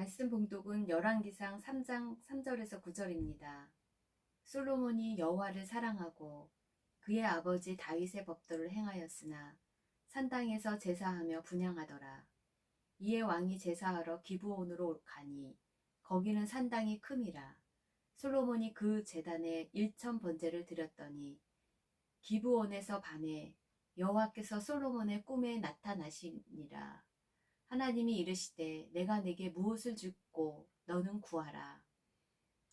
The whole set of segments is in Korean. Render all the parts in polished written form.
말씀 봉독은 열왕기상 3장 3절에서 9절입니다. 솔로몬이 여호와를 사랑하고 그의 아버지 다윗의 법도를 행하였으나 산당에서 제사하며 분향하더라. 이에 왕이 제사하러 기브온으로 가니 거기는 산당이 큼이라. 솔로몬이 그 제단에 1천 번제를 드렸더니 기브온에서 밤에 여호와께서 솔로몬의 꿈에 나타나시니라. 하나님이 이르시되 내가 네게 무엇을 줍고 너는 구하라.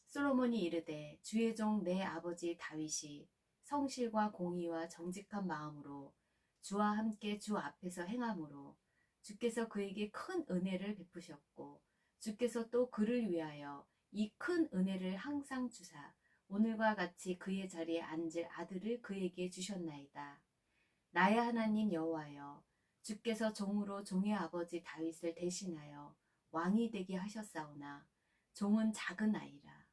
솔로몬이 이르되 주의 종 내 아버지 다윗이 성실과 공의와 정직한 마음으로 주와 함께 주 앞에서 행함으로 주께서 그에게 큰 은혜를 베푸셨고 주께서 또 그를 위하여 이 큰 은혜를 항상 주사 오늘과 같이 그의 자리에 앉을 아들을 그에게 주셨나이다. 나의 하나님 여호와여, 주께서 종으로 종의 아버지 다윗을 대신하여 왕이 되게 하셨사오나 종은 작은 아이라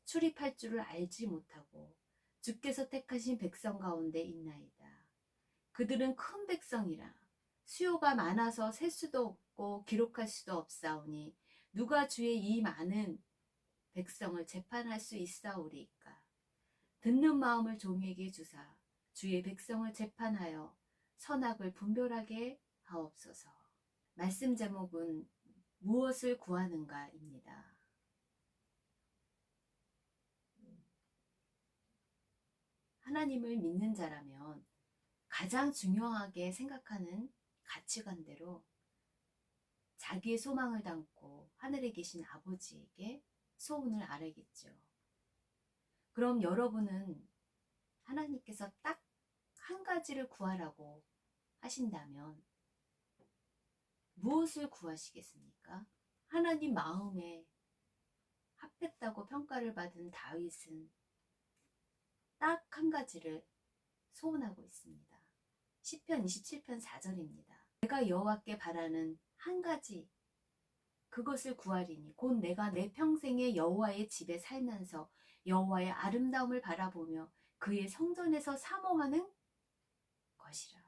출입할 줄을 알지 못하고 주께서 택하신 백성 가운데 있나이다. 그들은 큰 백성이라 수요가 많아서 셀 수도 없고 기록할 수도 없사오니 누가 주의 이 많은 백성을 재판할 수 있사오리이까. 듣는 마음을 종에게 주사 주의 백성을 재판하여 선악을 분별하게 하옵소서. 말씀 제목은 무엇을 구하는가입니다. 하나님을 믿는 자라면 가장 중요하게 생각하는 가치관대로 자기의 소망을 담고 하늘에 계신 아버지에게 소원을 아뢰겠죠. 그럼 여러분은 하나님께서 딱 한 가지를 구하라고 하신다면 무엇을 구하시겠습니까? 하나님 마음에 합했다고 평가를 받은 다윗은 딱 한 가지를 소원하고 있습니다. 시편 27편 4절입니다. 내가 여호와께 바라는 한 가지 그것을 구하리니 곧 내가 내 평생에 여호와의 집에 살면서 여호와의 아름다움을 바라보며 그의 성전에서 사모하는 것이라.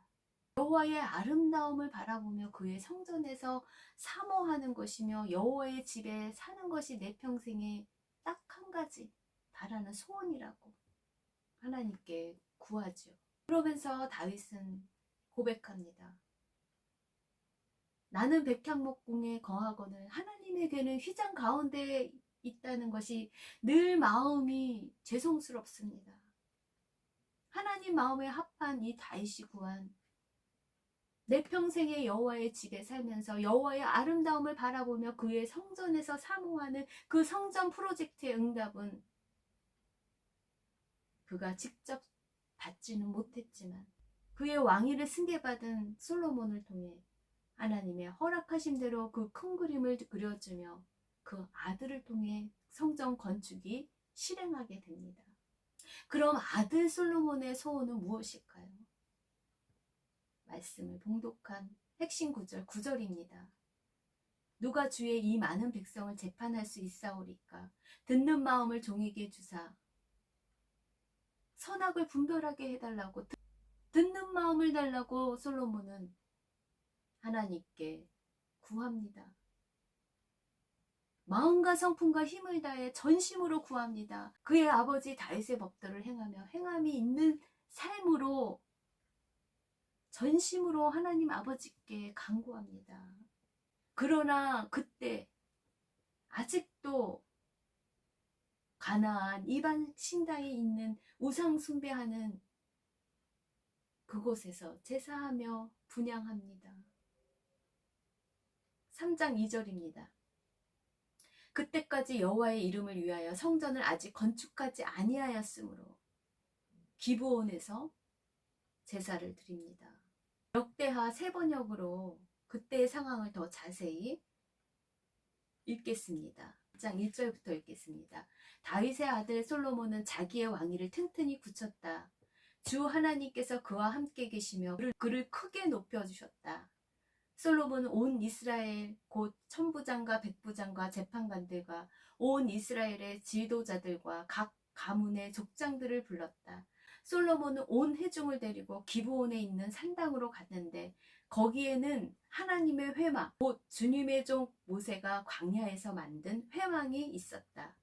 여호와의 아름다움을 바라보며 그의 성전에서 사모하는 것이며 여호와의 집에 사는 것이 내 평생에 딱 한 가지 바라는 소원이라고 하나님께 구하죠. 그러면서 다윗은 고백합니다. 나는 백향목궁에 거하거늘 하나님에게는 휘장 가운데 있다는 것이 늘 마음이 죄송스럽습니다. 하나님 마음에 합한 이 다윗이 구한 내 평생에 여호와의 집에 살면서 여호와의 아름다움을 바라보며 그의 성전에서 사모하는 그 성전 프로젝트의 응답은 그가 직접 받지는 못했지만 그의 왕위를 승계받은 솔로몬을 통해 하나님의 허락하신 대로 그 큰 그림을 그려주며 그 아들을 통해 성전 건축이 실행하게 됩니다. 그럼 아들 솔로몬의 소원은 무엇일까요? 말씀을 봉독한 핵심 구절 9절입니다. 누가 주의 이 많은 백성을 재판할 수 있사오리까? 듣는 마음을 종에게 주사 선악을 분별하게 해달라고 듣는 마음을 달라고 솔로몬은 하나님께 구합니다. 마음과 성품과 힘을 다해 전심으로 구합니다. 그의 아버지 다윗의 법도를 행하며 행함이 있는 삶으로 전심으로 하나님 아버지께 간구합니다. 그러나 그때 아직도 가나안 이방 신당에 있는 우상 숭배하는 그곳에서 제사하며 분향합니다. 3장 2절입니다. 그때까지 여호와의 이름을 위하여 성전을 아직 건축하지 아니하였으므로 기브온에서 제사를 드립니다. 역대하 3번역으로 그때의 상황을 더 자세히 읽겠습니다. 1장 1절부터 읽겠습니다. 다윗의 아들 솔로몬은 자기의 왕위를 튼튼히 굳혔다. 주 하나님께서 그와 함께 계시며 그를 크게 높여주셨다. 솔로몬은 온 이스라엘 곧 천부장과 백부장과 재판관들과 온 이스라엘의 지도자들과 각 가문의 족장들을 불렀다. 솔로몬은 온 회중을 데리고 기브온에 있는 산당으로 갔는데 거기에는 하나님의 회막, 곧 주님의 종 모세가 광야에서 만든 회막이 있었다.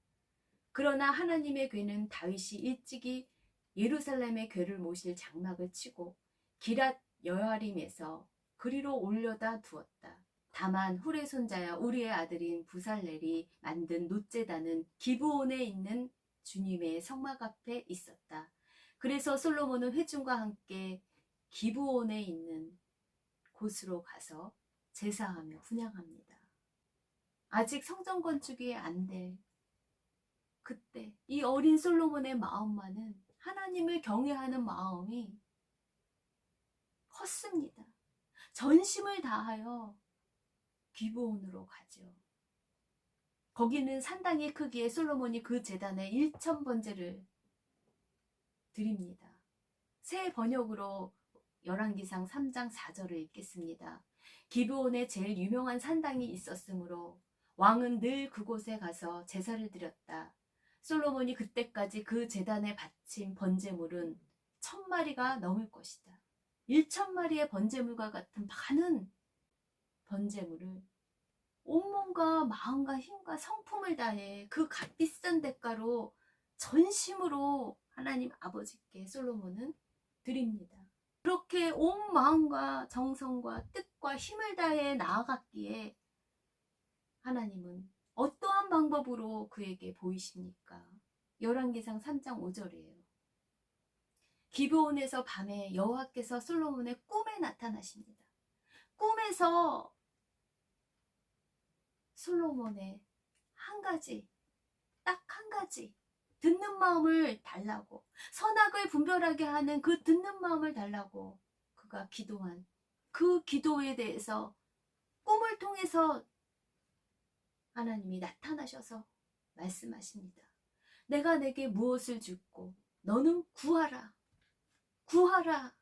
그러나 하나님의 궤는 다윗이 일찍이 예루살렘의 궤를 모실 장막을 치고 기랏 여아림에서 그리로 올려다 두었다. 다만 훌의 손자야 우리의 아들인 부살렐이 만든 놋제단은 기브온에 있는 주님의 성막 앞에 있었다. 그래서 솔로몬은 회중과 함께 기브온에 있는 곳으로 가서 제사하며 분향합니다. 아직 성전 건축이 안 될 그때 이 어린 솔로몬의 마음만은 하나님을 경외하는 마음이 컸습니다. 전심을 다하여 기브온으로 가죠. 거기는 상당히 크기에 솔로몬이 그 제단에 1,000번제를 드립니다. 새 번역으로 열왕기상 3장 4절을 읽겠습니다. 기브온에 제일 유명한 산당이 있었으므로 왕은 늘 그곳에 가서 제사를 드렸다. 솔로몬이 그때까지 그 제단에 바친 번제물은 1,000마리가 넘을 것이다. 1,000마리의 번제물과 같은 많은 번제물을 온몸과 마음과 힘과 성품을 다해 그 값비싼 대가로 전심으로 하나님 아버지께 솔로몬은 드립니다. 그렇게 온 마음과 정성과 뜻과 힘을 다해 나아갔기에 하나님은 어떠한 방법으로 그에게 보이십니까? 열왕기상 3장 5절이에요. 기브온에서 밤에 여호와께서 솔로몬의 꿈에 나타나십니다. 꿈에서 솔로몬의 딱 한 가지 듣는 마음을 달라고, 선악을 분별하게 하는 그 듣는 마음을 달라고 그가 기도한 그 기도에 대해서 꿈을 통해서 하나님이 나타나셔서 말씀하십니다. 내가 내게 무엇을 줬고 너는 구하라. 구하라.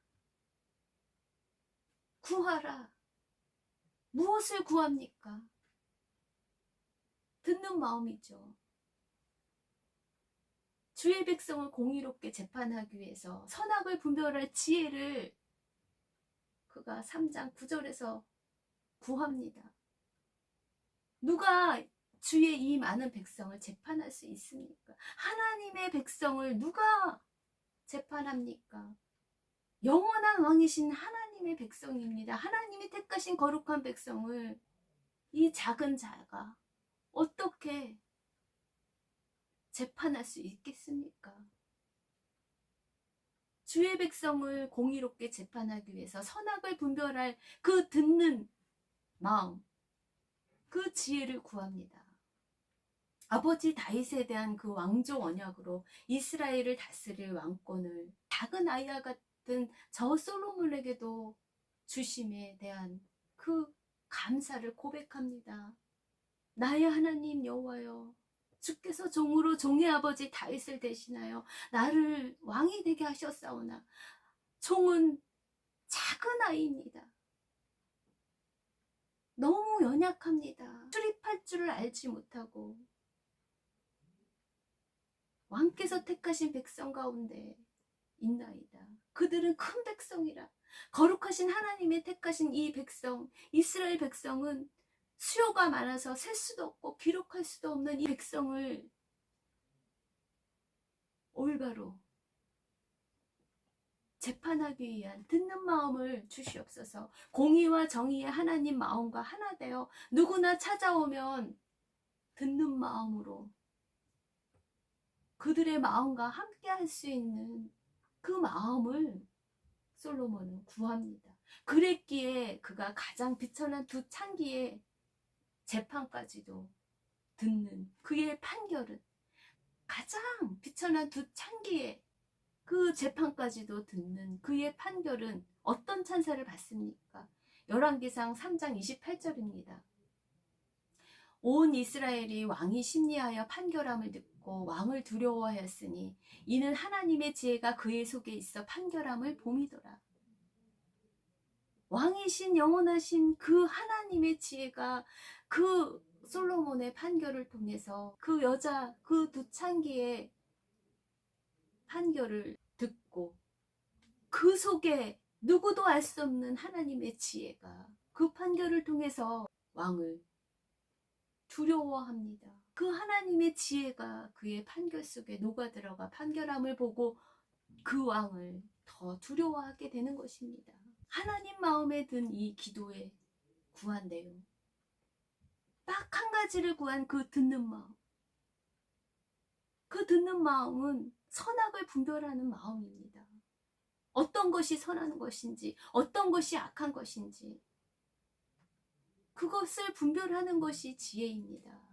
구하라. 무엇을 구합니까? 듣는 마음이죠. 주의 백성을 공의롭게 재판하기 위해서 선악을 분별할 지혜를 그가 3장 9절에서 구합니다. 누가 주의 이 많은 백성을 재판할 수 있습니까? 하나님의 백성을 누가 재판합니까? 영원한 왕이신 하나님의 백성입니다. 하나님이 택하신 거룩한 백성을 이 작은 자가 어떻게 재판할 수 있겠습니까? 주의 백성을 공의롭게 재판하기 위해서 선악을 분별할 그 듣는 마음, 그 지혜를 구합니다. 아버지 다윗에 대한 그 왕조 언약으로 이스라엘을 다스릴 왕권을 작은 아이와 같은 저 솔로몬에게도 주심에 대한 그 감사를 고백합니다. 나의 하나님 여호와여, 주께서 종으로 종의 아버지 다윗을 대신하여 나를 왕이 되게 하셨사오나 종은 작은 아이입니다. 너무 연약합니다. 출입할 줄을 알지 못하고 왕께서 택하신 백성 가운데 있나이다. 그들은 큰 백성이라. 거룩하신 하나님의 택하신 이 백성, 이스라엘 백성은 수요가 많아서 셀 수도 없고 기록할 수도 없는 이 백성을 올바로 재판하기 위한 듣는 마음을 주시옵소서. 공의와 정의의 하나님 마음과 하나 되어 누구나 찾아오면 듣는 마음으로 그들의 마음과 함께 할 수 있는 그 마음을 솔로몬은 구합니다. 그랬기에 그가 가장 비천한 두 창기의 재판까지도 듣는 그의 판결은, 가장 비천한 두 창기의 그 재판까지도 듣는 그의 판결은 어떤 찬사를 받습니까? 열왕기상 3장 28절입니다. 온 이스라엘이 왕이 심리하여 판결함을 듣고 왕을 두려워하였으니 이는 하나님의 지혜가 그의 속에 있어 판결함을 봄이더라. 왕이신 영원하신 그 하나님의 지혜가 그 솔로몬의 판결을 통해서 그 여자 그 두 창기의 판결을 듣고 그 속에 누구도 알 수 없는 하나님의 지혜가 그 판결을 통해서 왕을 두려워합니다. 그 하나님의 지혜가 그의 판결 속에 녹아들어가 판결함을 보고 그 왕을 더 두려워하게 되는 것입니다. 하나님 마음에 든 이 기도에 구한 내용, 딱 한 가지를 구한 그 듣는 마음. 그 듣는 마음은 선악을 분별하는 마음입니다. 어떤 것이 선한 것인지, 어떤 것이 악한 것인지, 그것을 분별하는 것이 지혜입니다.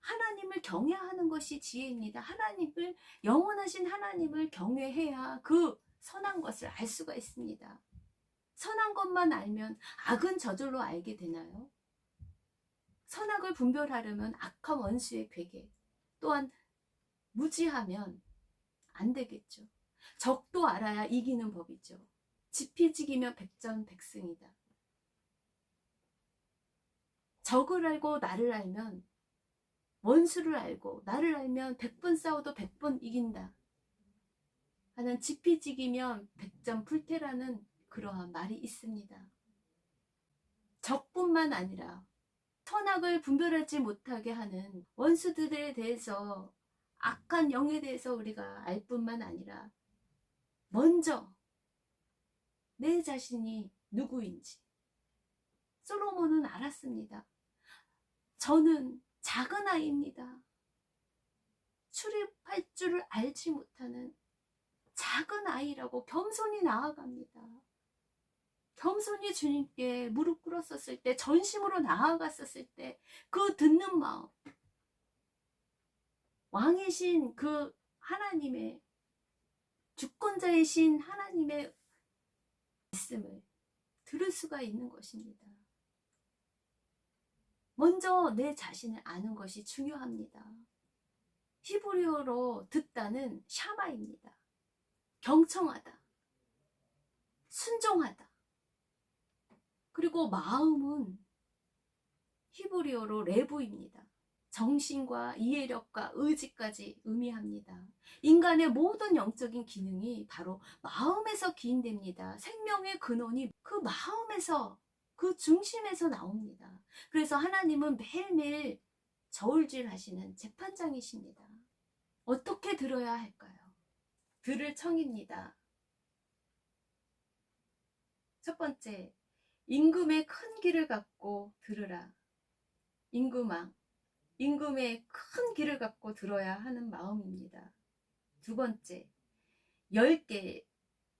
하나님을 경외하는 것이 지혜입니다. 하나님을, 영원하신 하나님을 경외해야 그 선한 것을 알 수가 있습니다. 선한 것만 알면 악은 저절로 알게 되나요? 선악을 분별하려면 악한 원수의 괴계, 또한 무지하면 안 되겠죠. 적도 알아야 이기는 법이죠. 지피지기면 백전백승이다. 적을 알고 나를 알면, 원수를 알고 나를 알면 100번 싸워도 100번 이긴다 하는 지피지기면 백전풀태라는 그러한 말이 있습니다. 적뿐만 아니라 선악을 분별하지 못하게 하는 원수들에 대해서, 악한 영에 대해서 우리가 알 뿐만 아니라 먼저 내 자신이 누구인지 솔로몬은 알았습니다. 저는 작은 아이입니다. 출입할 줄을 알지 못하는 작은 아이라고 겸손히 나아갑니다. 겸손히 주님께 무릎 꿇었었을 때, 전심으로 나아갔었을 때 그 듣는 마음, 왕이신 그 하나님의, 주권자이신 하나님의 말씀을 들을 수가 있는 것입니다. 먼저 내 자신을 아는 것이 중요합니다. 히브리어로 듣다는 샤마입니다. 경청하다, 순종하다. 그리고 마음은 히브리어로 레부입니다. 정신과 이해력과 의지까지 의미합니다. 인간의 모든 영적인 기능이 바로 마음에서 기인됩니다. 생명의 근원이 그 마음에서, 그 중심에서 나옵니다. 그래서 하나님은 매일매일 저울질 하시는 재판장이십니다. 어떻게 들어야 할까요? 들을 청입니다. 첫 번째, 임금의 큰 귀를 갖고 들으라. 임금아, 임금의 큰 귀를 갖고 들어야 하는 마음입니다. 두 번째, 10개의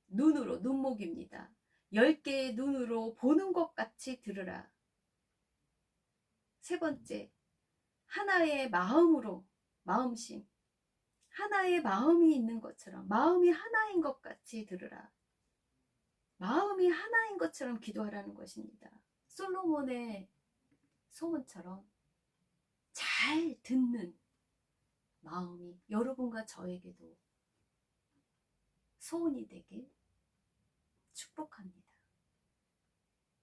눈으로, 눈목입니다. 10개의 눈으로 보는 것 같이 들으라. 세 번째, 하나의 마음으로, 마음심, 하나의 마음이 있는 것처럼, 마음이 하나인 것 같이 들으라. 마음이 하나인 것처럼 기도하라는 것입니다. 솔로몬의 소원처럼 잘 듣는 마음이 여러분과 저에게도 소원이 되길 축복합니다.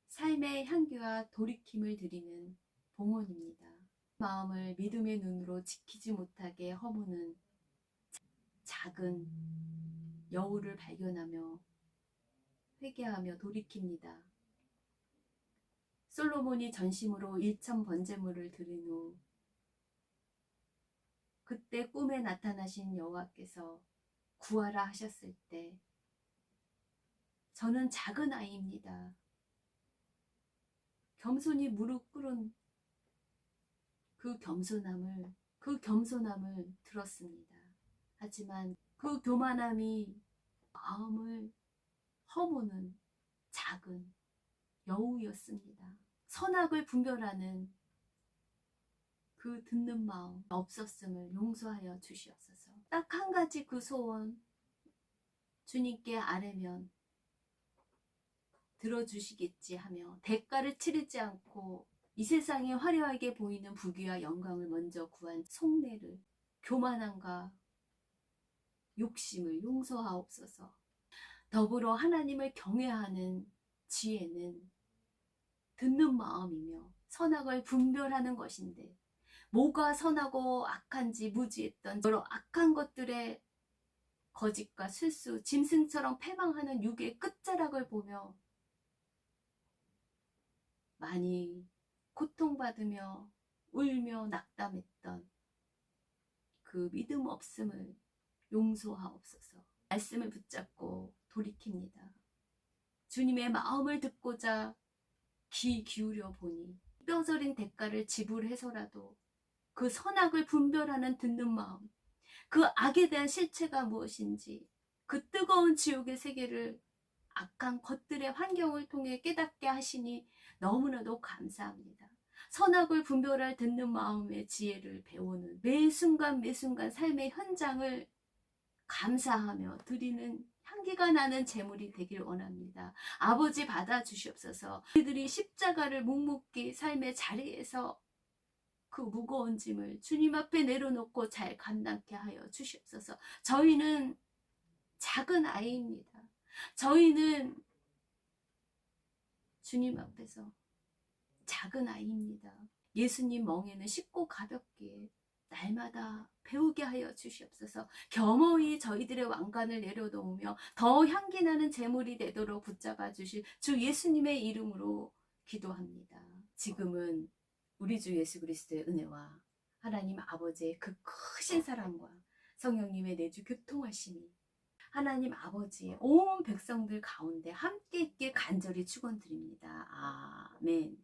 삶의 향기와 돌이킴을 드리는 봉헌입니다. 마음을 믿음의 눈으로 지키지 못하게 허무는 작은 여우를 발견하며 회개하며 돌이킵니다. 솔로몬이 전심으로 1천 번제물을 드린 후 그때 꿈에 나타나신 여호와께서 구하라 하셨을 때, 저는 작은 아이입니다. 겸손히 무릎 꿇은 그 겸손함을 들었습니다. 하지만 그 교만함이 마음을 허무는 작은 여우였습니다. 선악을 분별하는 그 듣는 마음 없었음을 용서하여 주시옵소서. 딱 한 가지 그 소원 주님께 아뢰면 들어주시겠지 하며 대가를 치르지 않고 이 세상에 화려하게 보이는 부귀와 영광을 먼저 구한 속내를, 교만함과 욕심을 용서하옵소서. 더불어 하나님을 경외하는 지혜는 듣는 마음이며 선악을 분별하는 것인데, 뭐가 선하고 악한지 무지했던 여러 악한 것들에 거짓과 술수, 짐승처럼 패망하는 육의 끝자락을 보며 많이 고통받으며 울며 낙담했던 그 믿음 없음을 용서하옵소서. 말씀을 붙잡고 돌이킵니다. 주님의 마음을 듣고자 귀 기울여 보니 뼈저린 대가를 지불해서라도 그 선악을 분별하는 듣는 마음, 그 악에 대한 실체가 무엇인지, 그 뜨거운 지옥의 세계를 악한 것들의 환경을 통해 깨닫게 하시니 너무나도 감사합니다. 선악을 분별할 듣는 마음의 지혜를 배우는 매 순간 매 순간 삶의 현장을 감사하며 드리는 향기가 나는 제물이 되길 원합니다. 아버지 받아주시옵소서. 우리들이 십자가를 묵묵히 삶의 자리에서 그 무거운 짐을 주님 앞에 내려놓고 잘 감당케 하여 주시옵소서. 저희는 작은 아이입니다. 저희는 주님 앞에서 작은 아이입니다. 예수님 멍에는 쉽고 가볍게 날마다 배우게 하여 주시옵소서. 겸허히 저희들의 왕관을 내려놓으며 더 향기나는 제물이 되도록 붙잡아 주실 주 예수님의 이름으로 기도합니다. 지금은 우리 주 예수 그리스도의 은혜와 하나님 아버지의 그 크신 사랑과 성령님의 내주 교통하심이 하나님 아버지의 온 백성들 가운데 함께 있길 간절히 축원드립니다. 아멘.